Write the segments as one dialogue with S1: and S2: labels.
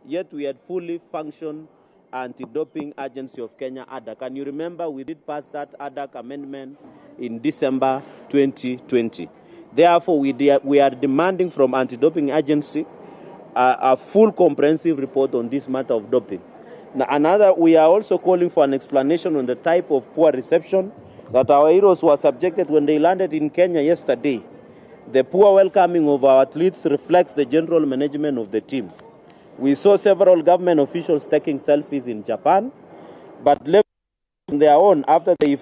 S1: Yet we had fully functioned anti-doping agency of Kenya, ADAC. And you remember we did pass that ADAC amendment in December 2020. Therefore, we are demanding from anti-doping agency a full comprehensive report on this matter of doping. Now, we are also calling for an explanation on the type of poor reception that our heroes were subjected when they landed in Kenya yesterday. The poor welcoming of our athletes reflects the general management of the team. We saw several government officials taking selfies in Japan, but left on their own after they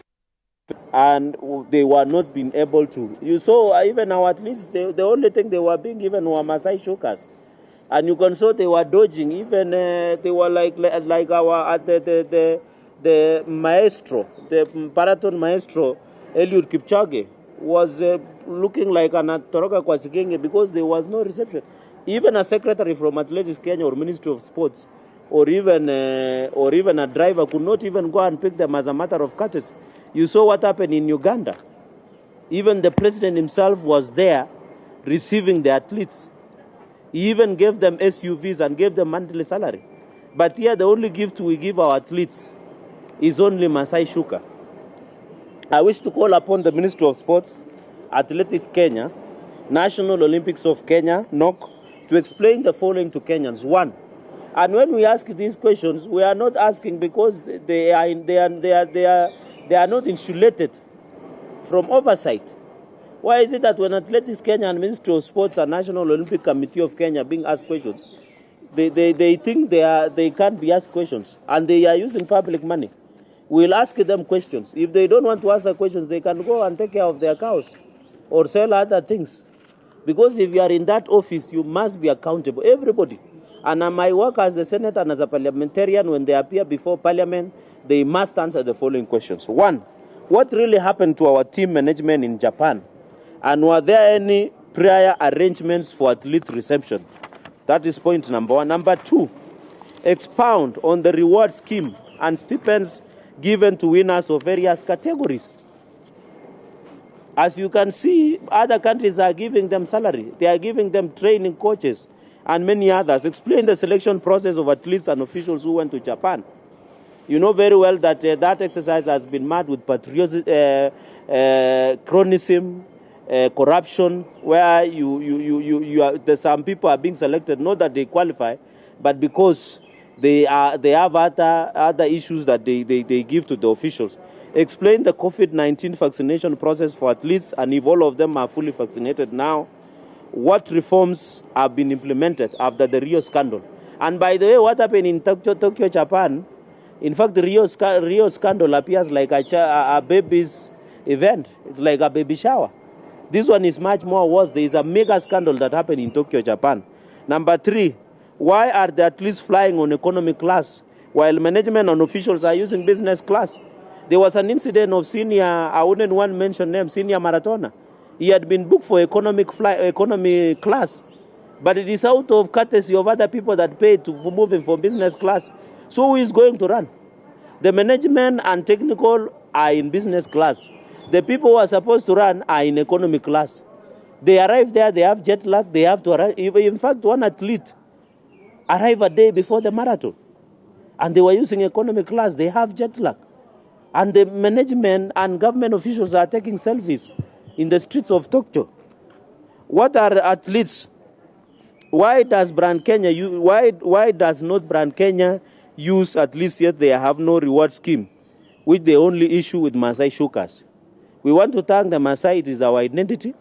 S1: and they were not being able to. You saw even our athletes, the only thing they were being given were Masai shukas. And you can see they were dodging. Even they were like our the maestro, the marathon maestro, Eliud Kipchoge, was looking like an Toroka Kwasigenge because there was no reception. Even a secretary from Athletics Kenya or Ministry of Sports, or even a driver could not even go and pick them as a matter of courtesy. You saw what happened in Uganda. Even the president himself was there receiving the athletes. He even gave them SUVs and gave them monthly salary. But here the only gift we give our athletes is only Masai Shuka. I wish to call upon the Ministry of Sports, Athletics Kenya, National Olympics of Kenya, NOC, to explain the following to Kenyans. One, and when we ask these questions, we are not asking because they are not insulated from oversight. Why is it that when Athletics Kenya and Ministry of Sports and National Olympic Committee of Kenya are being asked questions, they think they can't be asked questions, and they are using public money? We'll ask them questions. If they don't want to answer questions, they can go and take care of their cows or sell other things. Because if you are in that office, you must be accountable, everybody. And my work as a senator and as a parliamentarian, when they appear before parliament, they must answer the following questions. One, what really happened to our team management in Japan? And were there any prior arrangements for athlete reception? That is point number one. Number two, expound on the reward scheme and stipends given to winners of various categories. As you can see, other countries are giving them salary. They are giving them training coaches and many others. Explain the selection process of athletes and officials who went to Japan. You know very well that that exercise has been marred with patriotism, cronyism, corruption, where some people are being selected, not that they qualify, but because they have other issues that they give to the officials. Explain the COVID-19 vaccination process for athletes, and if all of them are fully vaccinated now, what reforms have been implemented after the Rio scandal. And by the way, what happened in Tokyo, Japan, in fact, the Rio scandal appears like a baby's event. It's like a baby shower. This one is much more worse. There is a mega scandal that happened in Tokyo, Japan. Number three, why are the athletes flying on economy class while management and officials are using business class? There was an incident of senior, I wouldn't want to mention name, senior marathoner. He had been booked for economy class, but it is out of courtesy of other people that paid for moving from business class. So who is going to run? The management and technical are in business class. The people who are supposed to run are in economy class. They arrive there, they have jet lag, they have to arrive. In fact, one athlete arrived a day before the marathon, and they were using economy class, they have jet lag. And the management and government officials are taking selfies in the streets of Tokyo. What are athletes? Why does Brand Kenya why does not Brand Kenya use athletes yet they have no reward scheme, which they only issue with Masai Shukas? We want to thank the Masai, it is our identity,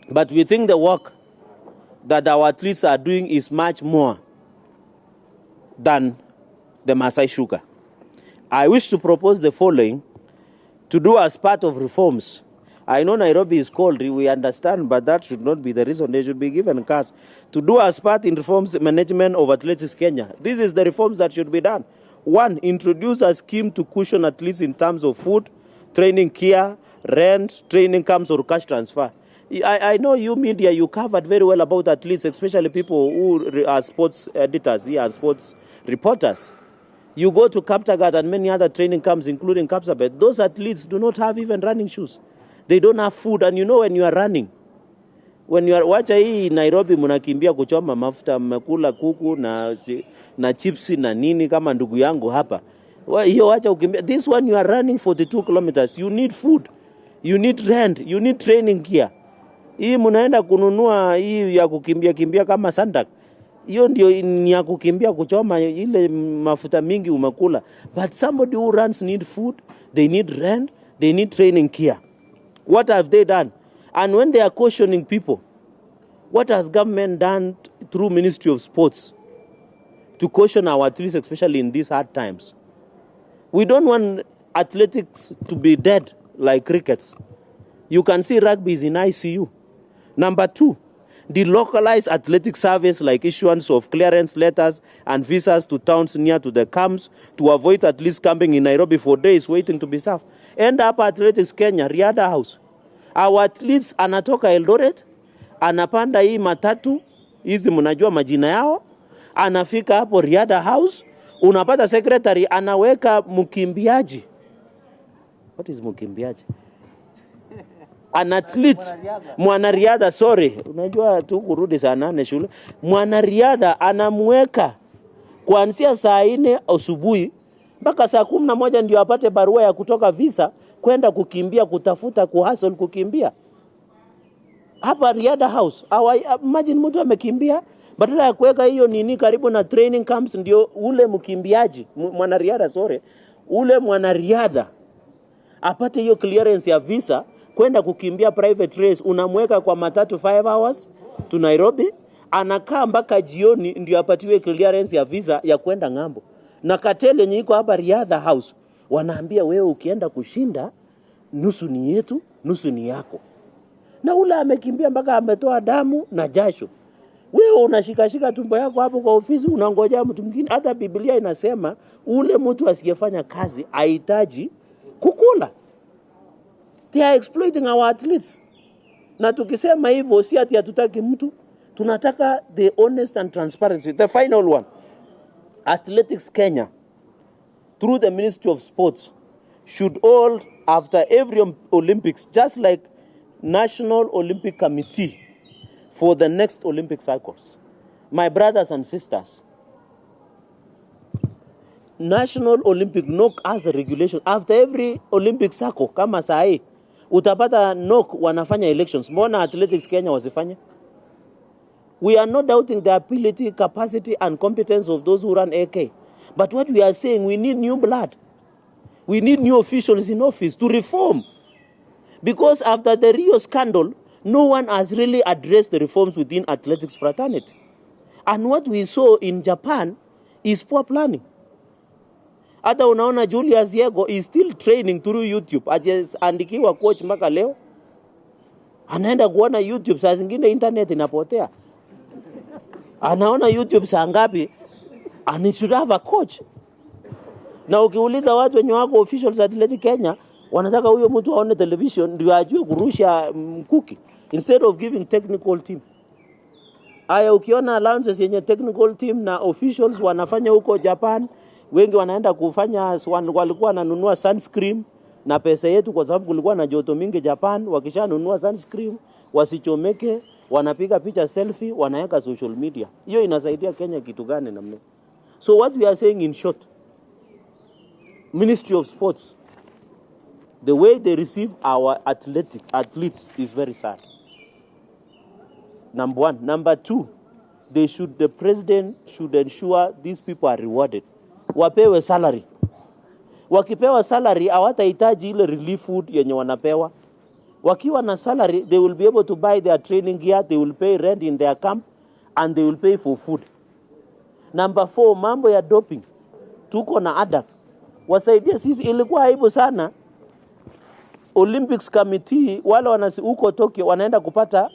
S1: but we think the work that our athletes are doing is much more than the Masai Shuka. I wish to propose the following to do as part of reforms. I know Nairobi is cold, we understand, but that should not be the reason. They should be given cars. To do as part in reforms management of Athletics Kenya. This is the reforms that should be done. One, introduce a scheme to cushion athletes in terms of food, training care, rent, training camps, or cash transfer. I know you media, you covered very well about athletes, especially people who are sports editors here and sports reporters. You go to Kaptagat and many other training camps, including Kapsabet. Those athletes do not have even running shoes. They don't have food. And you know when you are running, When you are wacha hii Nairobi mnakimbia kuchoma mafuta, mmekula kuku na chipsi na nini kama ndugu yangu hapa. Hiyo wacha ukimbia. This one you are running 42 kilometers. You need food. You need rent. You need training gear. Hii mnaenda kununua hii ya kukimbia kama sandak. Hiyo ndio ni ya kukimbia kuchoma ile mafuta mingi umekula. But somebody who runs need food, they need rent, they need training gear. What have they done? And when they are cautioning people, what has government done through Ministry of Sports to caution our athletes, especially in these hard times? We don't want athletics to be dead like crickets. You can see rugby is in ICU. Number 2, the localized athletic service like issuance of clearance letters and visas to towns near to the camps to avoid athletes camping in Nairobi for days waiting to be served. End up Athletics Kenya, Riada House. Our athletes anatoka Eldoret, anapanda hii matatu, hizi mnajua majina yao, anafika hapo Riada House, unapata secretary anaweka mkimbiaji. What is mkimbiaji? An athlete, mwanariadha, sorry, unajua tu kurudi saa 8 shule. Mwanariadha anamweka kuanzia saa 4 asubuhi mpaka saa 11 ndio apate barua ya kutoka visa kwenda kukimbia, kutafuta kuhustle kukimbia. Hapa Riada House, imagine mtu amekimbia, badala ya kuweka hiyo nini karibu na training camps, ndio ule mkimbiaji, mwanariadha sorry, ule mwanariadha apate hiyo clearance ya visa kwenda kukimbia private race. Unamweka kwa matatu 5 hours to Nairobi, anakaa mpaka jioni ndio apatiwe clearance ya visa ya kwenda ngambo. Na katele yenye iko hapa Riada House, wanaambia wewe ukienda kushinda, nusu ni yetu, nusu ni yako. Na ule amekimbia mpaka ametoa damu na jasho. Wewe unashikashika tumbo yako hapo kwa ofisi, unangoja mtu mwingine. Hata Biblia inasema ule mtu asiyefanya kazi hahitaji kukula. They are exploiting our athletes. Na tukisema hivyo si ati hatutaki mtu, tunataka the honest and transparency. The final one, Athletics Kenya, through the Ministry of Sports, should all, after every Olympics, just like National Olympic Committee for the next Olympic cycles. My brothers and sisters, National Olympic NOC has a regulation. After every Olympic cycle, kama sahi, utapata NOC wanafanya elections. Mbona Athletics Kenya wasifanya? We are not doubting the ability, capacity and competence of those who run AK. But what we are saying, we need new blood. We need new officials in office to reform. Because after the Rio scandal, no one has really addressed the reforms within athletics fraternity. And what we saw in Japan is poor planning. Hata unaona Julius Yego is still training through YouTube. Andikiwa coach mpaka leo. Anaenda kuona YouTube, saa zingine internet inapotea. Anaona YouTube saa ngapi, and he should have a coach. Na ukiuliza watu wenye wako officials Athletic Kenya, wanataka huyo mtu aone television ndio ajue kurusha mkuki instead of giving technical team. Aya, ukiona allowances yenye technical team na officials wanafanya huko Japan, wengi wanaenda kufanya, walikuwa wananunua sunscreen na pesa yetu kwa sababu kulikuwa na joto mingi Japan. Wakishanunua sunscreen wasichomeke, wanapiga picha selfie, wanaweka social media. Hiyo inasaidia Kenya kitu gani namna? So what we are saying in short, Ministry of Sports, the way they receive our athletes is very sad. Number 1. Number 2, the president should ensure these people are rewarded. Wapewe salary. Wakipewa salary, hawatahitaji ile relief food yenye wanapewa. Wakiwa na salary, they will be able to buy their training gear, they will pay rent in their camp, and they will pay for food. Number 4, mambo ya doping. Tuko na ADAK. Wasaidia sisi, ilikuwa aibu sana. Olympics Committee, wale huko Tokyo, wanaenda kupata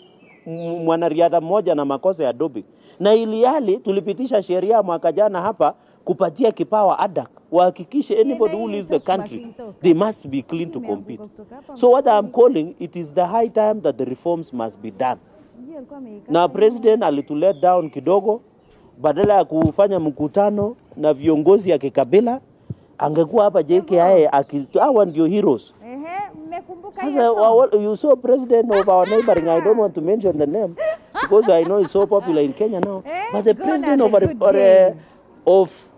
S1: mwanariadha mmoja na makosa ya doping. Na ilihali tulipitisha sheria mwaka jana hapa kupatia kipawa ADAK. Wahakikishe anybody who leaves the country, they must be clean to compete. So what I'm calling, it is the high time that the reforms must be done. Na president alitulet down kidogo, badala ya kufanya mkutano na viongozi ya kikabila, angekuwa hapa JKIA hawa ndio heroes. Sasa, you saw president of our neighboring, I don't want to mention the name because I know it's so popular in Kenya now. But the president of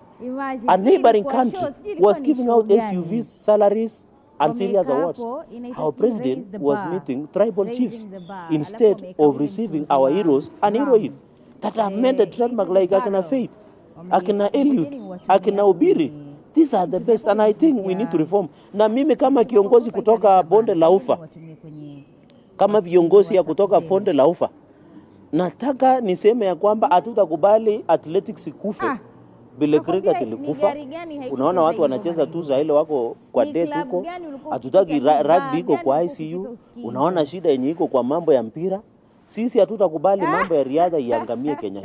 S1: a neighboring country was giving out SUVs, salaries, and serious awards. Our president was meeting tribal chiefs instead of receiving our heroes and heroines that have made a trademark like Akina Faith, Akina Eliud, Akina Obiri. These are the best, and I think we need to reform. Na mimi kama kiongozi kutoka bonde la ufa, kama viongozi ya kutoka bonde la ufa, nataka niseme ya kwamba hatutakubali athletics ikufe. Bila cricket ilikufa. Unaona watu wanacheza tu za ile wako kwa date huko. Hatutaki rugby iko kwa ICU. Unaona shida yenye iko kwa mambo ya mpira. Sisi hatutakubali mambo ya riadha iangamie Kenya.